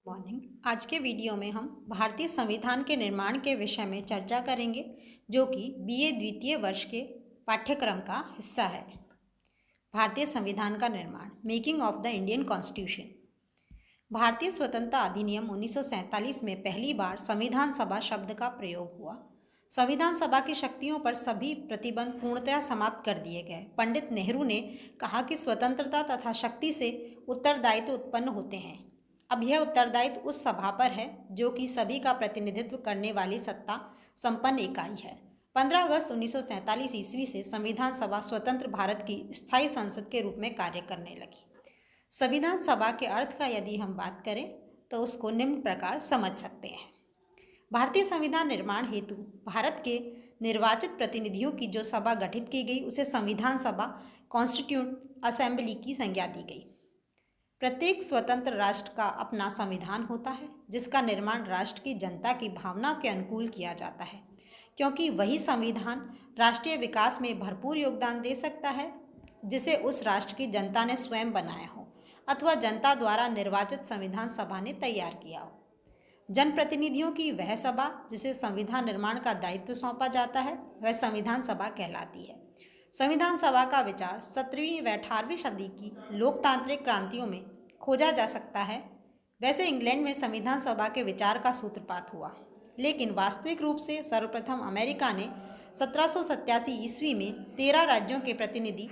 Morning. आज के video में हम भारतीय संविधान के निर्माण के विषय में चर्चा करेंगे, जो कि बीए द्वितीय वर्ष के पाठ्यक्रम का हिस्सा है। भारतीय संविधान का निर्माण, making of the Indian constitution. भारतीय स्वतंत्रता अधिनियम 1947 में पहली बार संविधान सभा शब्द का प्रयोग हुआ। संविधान सभा की शक्तियों पर सभी प्रतिबंध पूर्णतया समाप्त कर दिए गए। पंडित नेहरू ने कहा कि स्वतंत्रता तथा शक्ति से उत्तरदायित्व उत्पन्न होते हैं। अब यह उत्तरदायित्व उस सभा पर है जो कि सभी का प्रतिनिधित्व करने वाली सत्ता संपन्न इकाई है। 15 अगस्त 1947 ईस्वी से संविधान सभा स्वतंत्र भारत की स्थायी संसद के रूप में कार्य करने लगी। संविधान सभा के अर्थ का यदि हम बात करें तो उसको निम्न प्रकार समझ सकते हैं। भारतीय संविधान निर्माण हेतु भारत के निर्वाचित प्रतिनिधियों की जो सभा गठित की गई उसे संविधान सभा कॉन्स्टिट्यूंट असेंबली की संज्ञा दी गई। प्रत्येक स्वतंत्र राष्ट्र का अपना संविधान होता है, जिसका निर्माण राष्ट्र की जनता की भावना के अनुकूल किया जाता है, क्योंकि वही संविधान राष्ट्रीय विकास में भरपूर योगदान दे सकता है जिसे उस राष्ट्र की जनता ने स्वयं बनाया हो अथवा जनता द्वारा निर्वाचित संविधान सभा ने तैयार किया हो। जनप्रतिनिधियों की वह सभा जिसे संविधान निर्माण का दायित्व सौंपा जाता है वह संविधान सभा कहलाती है। संविधान सभा का विचार 17वीं व 18वीं सदी की लोकतांत्रिक क्रांतियों में खोजा जा सकता है। वैसे इंग्लैंड में संविधान सभा के विचार का सूत्रपात हुआ, लेकिन वास्तविक रूप से सर्वप्रथम अमेरिका ने 1787 ईस्वी में 13 राज्यों के प्रतिनिधि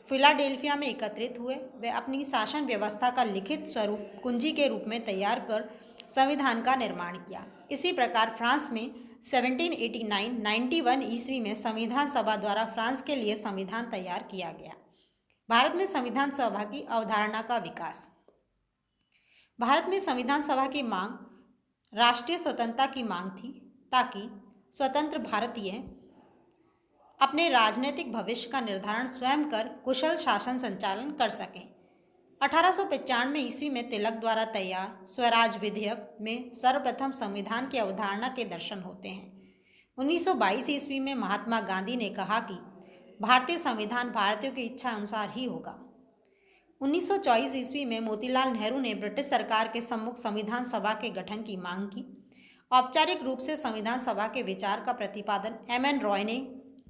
फिलाडेल्फिया में एकत्रित हुए। वे अपनी शासन व्यवस्था का लिखित स्वरूप कुंजी के रूप में तैयार कर संविधान का निर्माण किया। इसी प्रकार फ्रांस में 1789-91 ईस्वी में संविधान सभा द्वारा फ्रांस के लिए संविधान तैयार किया गया। भारत में संविधान सभा की अवधारणा का विकास। भारत में संविधान सभा की मांग राष्ट्रीय स्वतंत्रता की मांग थी, ताकि स्वतंत्र भारतीय अपने राजनीतिक भविष्य का निर्धारण स्वयं कर कुशल शासन संचालन कर सकें। 1895 ईस्वी में तिलक द्वारा तैयार स्वराज विधेयक में सर्वप्रथम संविधान की अवधारणा के दर्शन होते हैं। 1922 ईस्वी में महात्मा गांधी ने कहा कि भारतीय संविधान भारतीयों की इच्छा अनुसार ही होगा। 1924 ईस्वी में मोतीलाल नेहरू ने ब्रिटिश सरकार के सम्मुख संविधान सभा के गठन की मांग की। औपचारिक रूप से संविधान सभा के विचार का प्रतिपादन एम.एन. रॉय ने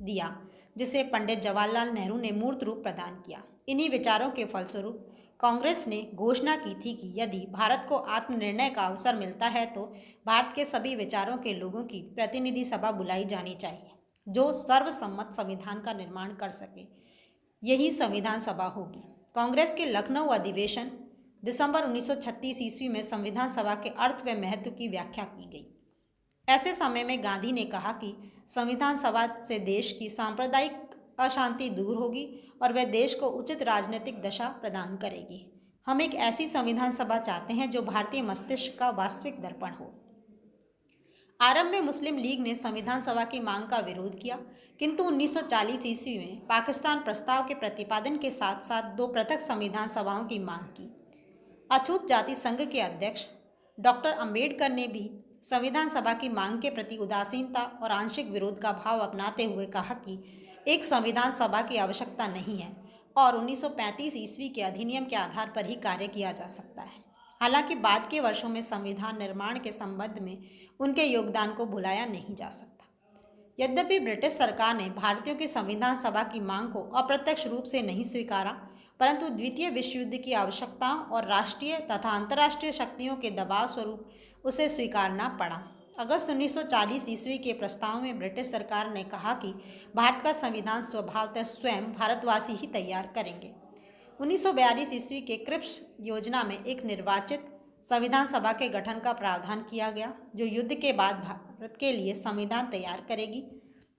दिया, जिसे पंडित जवाहरलाल नेहरू ने मूर्त रूप प्रदान किया। इन्हीं विचारों के फलस्वरूप कांग्रेस ने घोषणा की थी कि यदि भारत को आत्मनिर्णय का अवसर मिलता है तो भारत के सभी विचारों के लोगों की प्रतिनिधि सभा बुलाई जानी चाहिए, जो सर्वसम्मत संविधान का निर्माण कर सके। यही संविधान सभा होगी। कांग्रेस के लखनऊ अधिवेशन दिसंबर 1936 ईस्वी में संविधान सभा के अर्थ व महत्व की व्याख्या की गई। ऐसे समय में गांधी ने कहा कि संविधान सभा से देश की सांप्रदायिक अशांति दूर होगी और वह देश को उचित राजनीतिक दशा प्रदान करेगी। हम एक ऐसी संविधान सभा चाहते हैं जो भारतीय मस्तिष्क का वास्तविक दर्पण हो। आरंभ में मुस्लिम लीग ने संविधान सभा की मांग का विरोध किया, किंतु 1940 ईस्वी में पाकिस्तान प्रस्ताव के प्रतिपादन के साथ साथ 2 पृथक संविधान सभाओं की मांग की। अछूत जाति संघ के अध्यक्ष डॉक्टर अंबेडकर ने भी संविधान सभा की मांग के प्रति उदासीनता और आंशिक विरोध का भाव अपनाते हुए कहा कि एक संविधान सभा की आवश्यकता नहीं है और 1935 ईस्वी के अधिनियम के आधार पर ही कार्य किया जा सकता है। हालांकि बाद के वर्षों में संविधान निर्माण के संबंध में उनके योगदान को भुलाया नहीं जा सकता। यद्यपि ब्रिटिश सरकार ने भारतीयों की संविधान सभा की मांग को अप्रत्यक्ष रूप से नहीं स्वीकारा, परंतु द्वितीय विश्व युद्ध की आवश्यकताओं और राष्ट्रीय तथा अंतर्राष्ट्रीय शक्तियों के दबाव स्वरूप उसे स्वीकारना पड़ा। अगस्त 1940 ईस्वी के प्रस्ताव में ब्रिटिश सरकार ने कहा कि भारत का संविधान स्वभावतः स्वयं भारतवासी ही तैयार करेंगे। 1942 ईस्वी के क्रिप्स योजना में एक निर्वाचित संविधान सभा के गठन का प्रावधान किया गया, जो युद्ध के बाद भारत के लिए संविधान तैयार करेगी।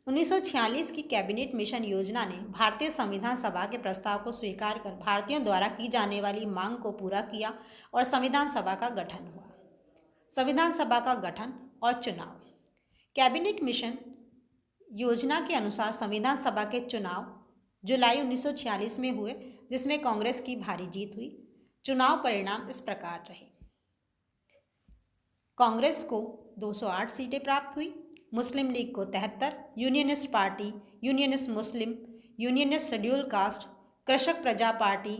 1946 की कैबिनेट मिशन योजना ने भारतीय संविधान सभा के प्रस्ताव को स्वीकार कर भारतीयों द्वारा की जाने वाली मांग को पूरा किया और संविधान सभा का गठन हुआ। संविधान सभा का गठन और चुनाव। कैबिनेट मिशन योजना के अनुसार संविधान सभा के चुनाव जुलाई 1946 में हुए, जिसमें कांग्रेस की भारी जीत हुई। चुनाव परिणाम इस प्रकार रहे। कांग्रेस को 208 सीटें प्राप्त हुई, मुस्लिम लीग को 73, यूनियनिस्ट पार्टी, यूनियनिस्ट मुस्लिम, यूनियनिस्ट शेड्यूल कास्ट, कृषक प्रजा पार्टी,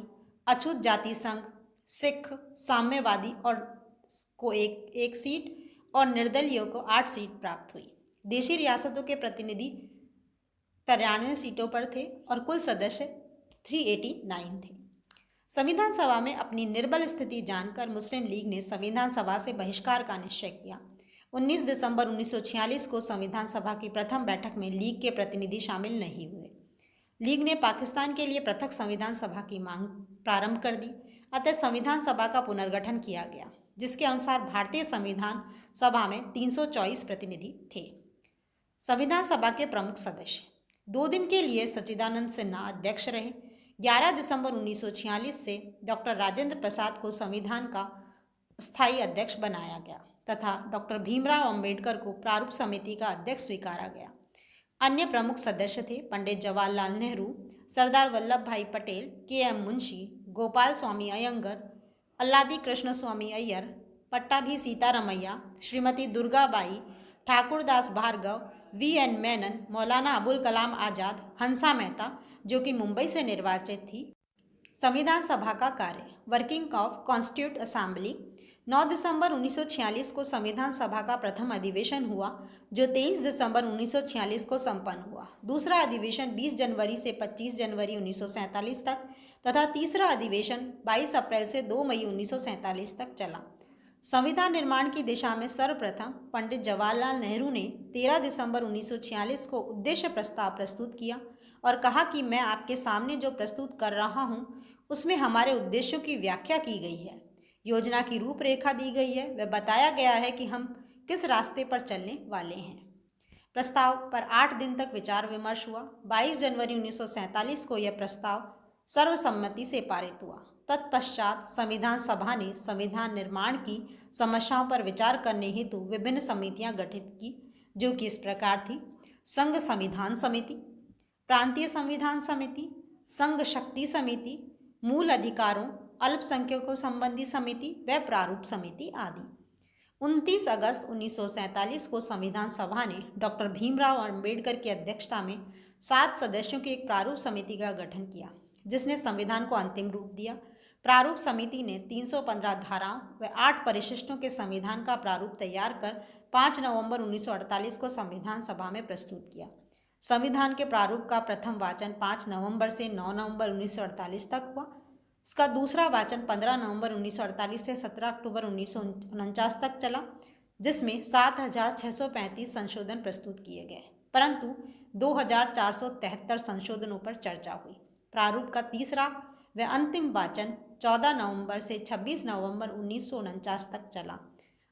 अछूत जाति संघ, सिख, साम्यवादी और को एक सीट और निर्दलीयों को 8 सीट प्राप्त हुई। देशी रियासतों के प्रतिनिधि 93 सीटों पर थे और कुल सदस्य 389 थे। संविधान सभा में अपनी निर्बल स्थिति जानकर मुस्लिम लीग ने संविधान सभा से बहिष्कार का निश्चय किया। 19 दिसंबर 1946 को संविधान सभा की प्रथम बैठक में लीग के प्रतिनिधि शामिल नहीं हुए। लीग ने पाकिस्तान के लिए पृथक संविधान सभा की मांग प्रारंभ कर दी। अतः संविधान सभा का पुनर्गठन किया गया, जिसके अनुसार भारतीय संविधान सभा में 324 प्रतिनिधि थे। संविधान सभा के प्रमुख सदस्य 2 दिन के लिए सच्चिदानंद सिन्हा अध्यक्ष रहे। 11 दिसंबर 1946 से डॉक्टर राजेंद्र प्रसाद को संविधान का स्थायी अध्यक्ष बनाया गया तथा डॉक्टर भीमराव अंबेडकर को प्रारूप समिति का अध्यक्ष स्वीकारा गया। अन्य प्रमुख सदस्य थे पंडित जवाहरलाल नेहरू, सरदार वल्लभ भाई पटेल, के.एम. मुंशी, गोपाल स्वामी अयंगर, अल्लादी कृष्ण स्वामी अय्यर, पट्टाभी सीतारमैया, श्रीमती दुर्गाबाई, ठाकुरदास भार्गव, V.N. मेनन, मौलाना अबुल कलाम आज़ाद, हंसा मेहता, जो कि मुंबई से निर्वाचित थी। संविधान सभा का कार्य वर्किंग ऑफ कॉन्स्टिट्यूट असेंबली। 9 दिसंबर 1946 को संविधान सभा का प्रथम अधिवेशन हुआ, जो 23 दिसंबर 1946 को संपन्न हुआ। दूसरा अधिवेशन 20 जनवरी से 25 जनवरी 1947 तक तथा तीसरा अधिवेशन 22 अप्रैल से 2 मई 1947 तक चला। संविधान निर्माण की दिशा में सर्वप्रथम पंडित जवाहरलाल नेहरू ने 13 दिसंबर 1946 को उद्देश्य प्रस्ताव प्रस्तुत किया और कहा कि मैं आपके सामने जो प्रस्तुत कर रहा हूं, उसमें हमारे उद्देश्यों की व्याख्या की गई है, योजना की रूपरेखा दी गई है, वह बताया गया है कि हम किस रास्ते पर चलने वाले हैं। प्रस्ताव पर 8 दिन तक विचार विमर्श हुआ। 22 जनवरी 1947 को यह प्रस्ताव सर्वसम्मति से पारित हुआ। तत्पश्चात संविधान सभा ने संविधान निर्माण की समस्याओं पर विचार करने हेतु विभिन्न समितियां गठित की, जो कि इस प्रकार थी: संघ संविधान समिति, प्रांतीय संविधान समिति, संघ शक्ति समिति, मूल अधिकारों अल्पसंख्यकों संबंधी समिति व प्रारूप समिति आदि। 29 अगस्त 1947 को संविधान सभा ने डॉक्टर भीमराव अंबेडकर की अध्यक्षता में 7 सदस्यों की एक प्रारूप समिति का गठन किया, जिसने संविधान को अंतिम रूप दिया। प्रारूप समिति ने 315 धाराओं व 8 परिशिष्टों के संविधान का प्रारूप तैयार कर 5 नवंबर 1948 को संविधान सभा में प्रस्तुत किया। संविधान के प्रारूप का प्रथम वाचन 5 नवंबर से 9 नवंबर 1948 तक हुआ। इसका दूसरा वाचन 15 नवंबर 1948 से 17 अक्टूबर 1949 तक चला, जिसमें 7,635 संशोधन प्रस्तुत किए गए, परंतु 2,473 संशोधनों पर चर्चा हुई। प्रारूप का तीसरा व अंतिम वाचन 14 नवंबर से 26 नवंबर 1949 तक चला।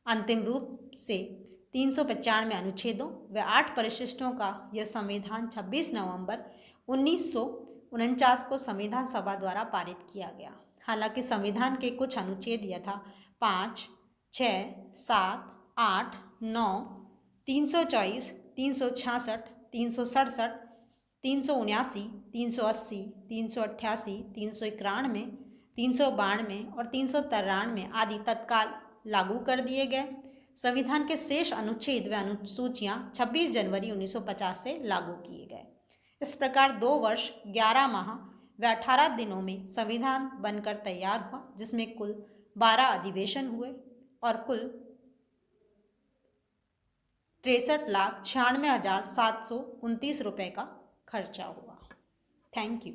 अंतिम रूप से 395 अनुच्छेदों व 8 परिशिष्टों का यह संविधान 26 नवंबर 1949 को संविधान सभा द्वारा पारित किया गया। हालांकि संविधान के कुछ अनुच्छेद यथा 5, 6, 7, 8, 9, 324, 366, 367, 379, 380, 388, 391, 392 और 393 आदि तत्काल लागू कर दिए गए। संविधान के शेष अनुच्छेद व अनुसूचियां 26 जनवरी 1950 से लागू किए गए। इस प्रकार 2 वर्ष 11 माह व 18 दिनों में संविधान बनकर तैयार हुआ, जिसमें कुल 12 अधिवेशन हुए और कुल 63,96,729 रुपये का खर्चा हुआ। Thank you.